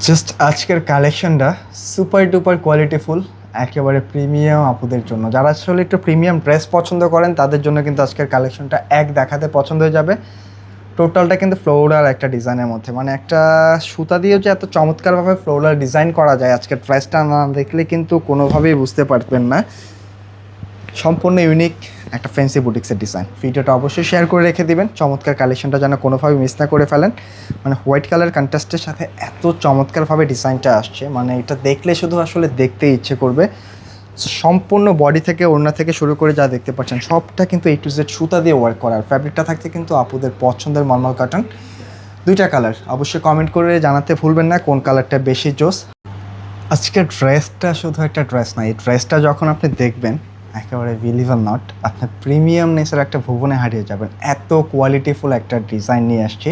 Just আজকের কালেকশনটা super duper কোয়ালিটিফুল, একেবারে প্রিমিয়াম আপুদের জন্য। যারা আসলে একটু প্রিমিয়াম ড্রেস পছন্দ করেন তাদের জন্য কিন্তু আজকের কালেকশনটা দেখাতে পছন্দ হয়ে যাবে। টোটালটা কিন্তু ফ্লোরাল একটা ডিজাইনের মধ্যে, মানে একটা সুতা দিয়েও যে এত চমৎকারভাবে ফ্লোরাল ডিজাইন করা যায় আজকের ড্রেসটা না দেখলে কিন্তু কোনোভাবেই বুঝতে পারবেন না। সম্পূর্ণ ইউনিক একটা ফ্যান্সি বুটিক্সের ডিজাইন। ভিডিওটা অবশ্যই শেয়ার করে রেখে দিবেন, চমৎকার কালেকশনটা যেন কোনোভাবে মিস না করে ফেলেন। মানে হোয়াইট কালার কন্ট্রাস্টের সাথে এত চমৎকারভাবে ডিজাইনটা আসছে, মানে এটা দেখলে শুধু আসলে দেখতে ইচ্ছে করবে। সম্পূর্ণ বডি থেকে ওড়না থেকে শুরু করে যা দেখতে পাচ্ছেন সবটা কিন্তু A to Z সুতা দিয়ে ওয়ার্ক করার। ফ্যাব্রিকটা থাকছে কিন্তু আপুদের পছন্দের মলমল কটন। দুইটা কালার, অবশ্যই কমেন্ট করে জানাতে ভুলবেন না কোন কালারটা বেশি জোস। আজকের ড্রেসটা শুধু একটা ড্রেস না, এই ড্রেসটা যখন আপনি দেখবেন একেবারে বিলিভার নট, আপনার প্রিমিয়ামনেসের একটা ভুবনে হারিয়ে যাবেন। এত কোয়ালিটিফুল একটা ডিজাইন নিয়ে আসছি।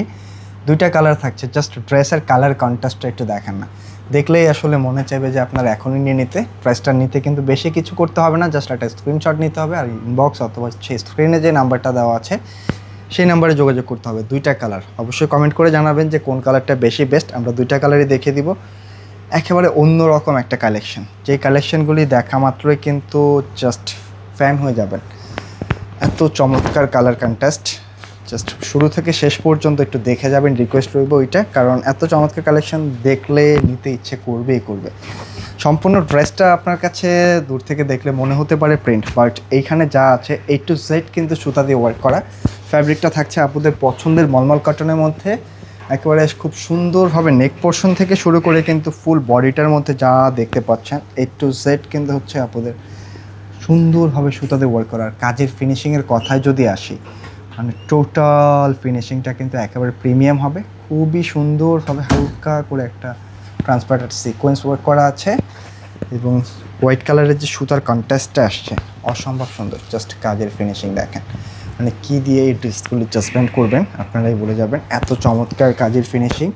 দুইটা কালার থাকছে, জাস্ট ড্রেসের কালার কন্ট্রাস্টটা একটু দেখেন না, দেখলেই আসলে মনে চাইবে যে আপনার এখনই নিয়ে নিতে। ড্রেসটা নিতে কিন্তু বেশি কিছু করতে হবে না, জাস্ট একটা স্ক্রিনশট নিতে হবে আর ইনবক্স অথবা সেই স্ক্রিনে যে নাম্বারটা দেওয়া আছে সেই নাম্বারে যোগাযোগ করতে হবে। দুইটা কালার, অবশ্যই কমেন্ট করে জানাবেন যে কোন কালারটা বেশি বেস্ট। আমরা দুইটা কালারই দেখিয়ে দিব। একেবারে অন্যরকম একটা কালেকশন, যেই কালেকশনগুলি দেখা মাত্রই কিন্তু জাস্ট ফ্যান হয়ে যাবেন। এত চমৎকার কালার কন্ট্রাস্ট, জাস্ট শুরু থেকে শেষ পর্যন্ত একটু দেখে যাবেন, রিকোয়েস্ট রইব ওইটা, কারণ এত চমৎকার কালেকশন দেখলে নিতে ইচ্ছে করবেই করবে। সম্পূর্ণ ড্রেসটা আপনার কাছে দূর থেকে দেখলে মনে হতে পারে প্রিন্ট, বাট এইখানে যা আছে A to Z কিন্তু সুতা দিয়ে ওয়ার্ক করা। ফ্যাব্রিকটা থাকছে আপনাদের পছন্দের মলমল কটনের মধ্যে। একেবারে খুব সুন্দরভাবে নেক পোর্শন থেকে শুরু করে কিন্তু ফুল বডিটার মধ্যে যা দেখতে পাচ্ছেন A to Z কিন্তু হচ্ছে আপনাদের সুন্দরভাবে সুতাতে ওয়ার্ক করার। কাজের ফিনিশিংয়ের কথায় যদি আসি, মানে টোটাল ফিনিশিংটা কিন্তু একেবারে প্রিমিয়াম হবে। খুবই সুন্দরভাবে হালকা করে একটা ট্রান্সপারেন্ট সিকোয়েন্স ওয়ার্ক করা আছে এবং হোয়াইট কালারের যে সুতার কন্ট্রাস্টটা আসছে অসম্ভব সুন্দর। জাস্ট কাজের ফিনিশিং দেখেন, মানে কী দিয়ে এই ড্রেসগুলি জাজমেন্ট করবেন আপনারাই বলে যাবেন। এত চমৎকার কাজের ফিনিশিং,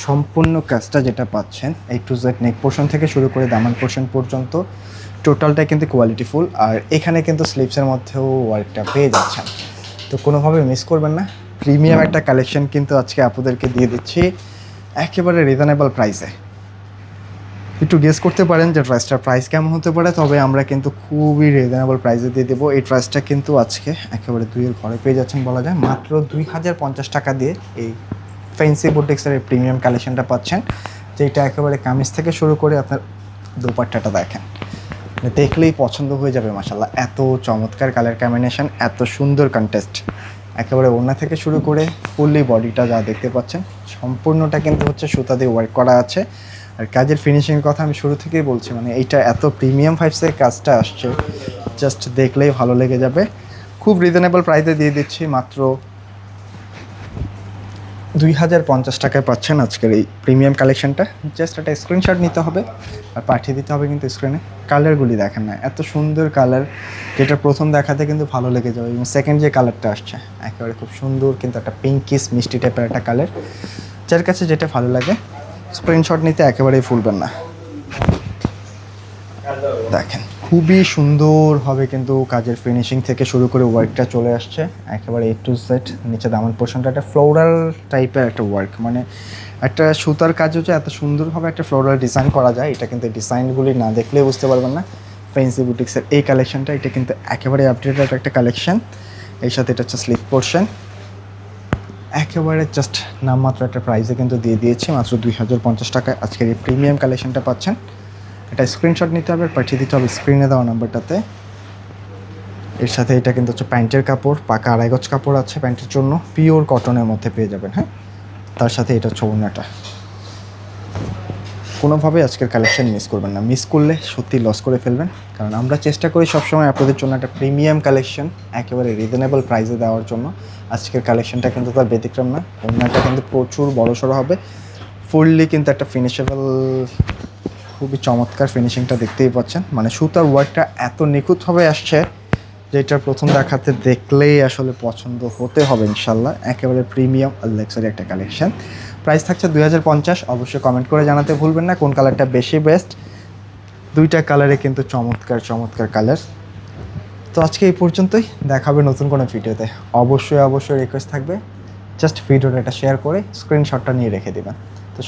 সম্পূর্ণ কাজটা যেটা পাচ্ছেন A to Z neck portion থেকে শুরু করে দামান পোর্শন পর্যন্ত টোটালটাই কিন্তু কোয়ালিটিফুল। আর এখানে কিন্তু স্লিভসের মধ্যেও ওয়ার্কটা পেয়ে যাচ্ছেন, তো কোনোভাবে মিস করবেন না। প্রিমিয়াম একটা কালেকশন কিন্তু আজকে আপনাদেরকে দিয়ে দিচ্ছি একেবারে রিজনেবল প্রাইসে। একটু গেস করতে পারেন যে ড্রেসটার প্রাইস কেমন হতে পারে, তবে আমরা কিন্তু খুবই রিজনেবল প্রাইসে দিয়ে দেবো। এই ড্রেসটা কিন্তু আজকে একেবারে দুইয়ের ঘরে পেয়ে যাচ্ছেন বলা যায়। মাত্র 2050 টাকা দিয়ে এই ফ্যান্সি বুটিক্সের এই প্রিমিয়াম কালেকশনটা পাচ্ছেন, যেটা একেবারে কামিজ থেকে শুরু করে আপনার দোপাট্টাটা দেখেন, দেখলেই পছন্দ হয়ে যাবে মাশাআল্লাহ। এত চমৎকার কালার কম্বিনেশন, এত সুন্দর কন্টেস্ট, একেবারে ওড়না থেকে শুরু করে ফুললি বডিটা যা দেখতে পাচ্ছেন সম্পূর্ণটা কিন্তু হচ্ছে সুতা দিয়ে ওয়ার্ক করা আছে। আর কাজের ফিনিশিংয়ের কথা আমি শুরু থেকেই বলছি, মানে এইটা এত প্রিমিয়াম ফাইভসের কাজটা আসছে, জাস্ট দেখলেই ভালো লেগে যাবে। খুব রিজনেবল প্রাইসে দিয়ে দিচ্ছি, মাত্র 2050 টাকায় পাচ্ছেন আজকের এই প্রিমিয়াম কালেকশনটা। জাস্ট একটা স্ক্রিনশট নিতে হবে আর পাঠিয়ে দিতে হবে কিন্তু স্ক্রিনে। কালারগুলি দেখেন না, এত সুন্দর কালার, যেটা প্রথম দেখাতে কিন্তু ভালো লেগে যাবে। এবং সেকেন্ড যে কালারটা আসছে একেবারে খুব সুন্দর, কিন্তু একটা পিঙ্কিস মিষ্টি টাইপের একটা কালার। যার কাছে যেটা ভালো লাগে স্ক্রিনশট নিতে একেবারেই ভুলবেন না। দেখেন খুবই সুন্দর হবে কিন্তু কাজের ফিনিশিং থেকে শুরু করে ওয়ার্কটা চলে আসছে একেবারে A to Z। নিচে দামান পোর্শনটা একটা ফ্লোরাল টাইপের একটা ওয়ার্ক, মানে একটা সুতার কাজও যে এত সুন্দরভাবে একটা ফ্লোরাল ডিজাইন করা যায় এটা কিন্তু ডিজাইনগুলি না দেখলেই বুঝতে পারবেন না। ফ্যান্সি বুটিক্সের এই কালেকশনটা, এটা কিন্তু একেবারে আপডেটেড একটা কালেকশন। এর সাথে এটা হচ্ছে স্লিভ পোর্শন, একেবারে জাস্ট নামমাত্র একটা প্রাইসে কিন্তু দিয়ে দিয়েছি মাত্র 2050 টাকায় আজকের এই প্রিমিয়াম কালেকশনটা পাচ্ছেন। এটা স্ক্রিনশট নিতে হবে, পাঠিয়ে দিতে হবে স্ক্রিনে দেওয়া নাম্বারটাতে। এর সাথে এটা কিন্তু হচ্ছে প্যান্টের কাপড়, পাকা 2.5 গজ কাপড় আছে প্যান্টের জন্য, পিওর কটনের মধ্যে পেয়ে যাবেন। হ্যাঁ, তার সাথে এটা হচ্ছে ওড়নাটা। কোনোভাবে আজকের কালেকশন মিস করবেন না, মিস করলে সত্যি লস করে ফেলবেন। কারণ আমরা চেষ্টা করি সবসময় আপনাদের জন্য একটা প্রিমিয়াম কালেকশন একেবারে রিজনেবল প্রাইসে দেওয়ার জন্য। আজকের কালেকশনটা কিন্তু তার ব্যতিক্রম না। ওড়নাটা কিন্তু প্রচুর বড়সড় হবে, ফুললি কিন্তু একটা ফিনিশেবল, খুবই চমৎকার ফিনিশিংটা দেখতেই পাচ্ছেন। মানে সুতার ওয়ার্কটা এত নিখুঁতভাবে আসছে যেটা প্রথম দেখাতে দেখলেই আসলে পছন্দ হতে হবে ইনশাল্লাহ। একেবারে প্রিমিয়াম আর লাক্সারি একটা কালেকশন। প্রাইস থাকছে 2050। অবশ্যই কমেন্ট করে জানাতে ভুলবেন না কোন কালারটা বেশি বেস্ট। দুইটা কালারে কিন্তু চমৎকার চমৎকার কালার। তো আজকে এই পর্যন্তই, দেখাবে নতুন কোনো ভিডিওতে। অবশ্যই রিকোয়েস্ট থাকবে জাস্ট ভিডিওটা শেয়ার করে স্ক্রিনশটটা নিয়ে রেখে দেবেন। তো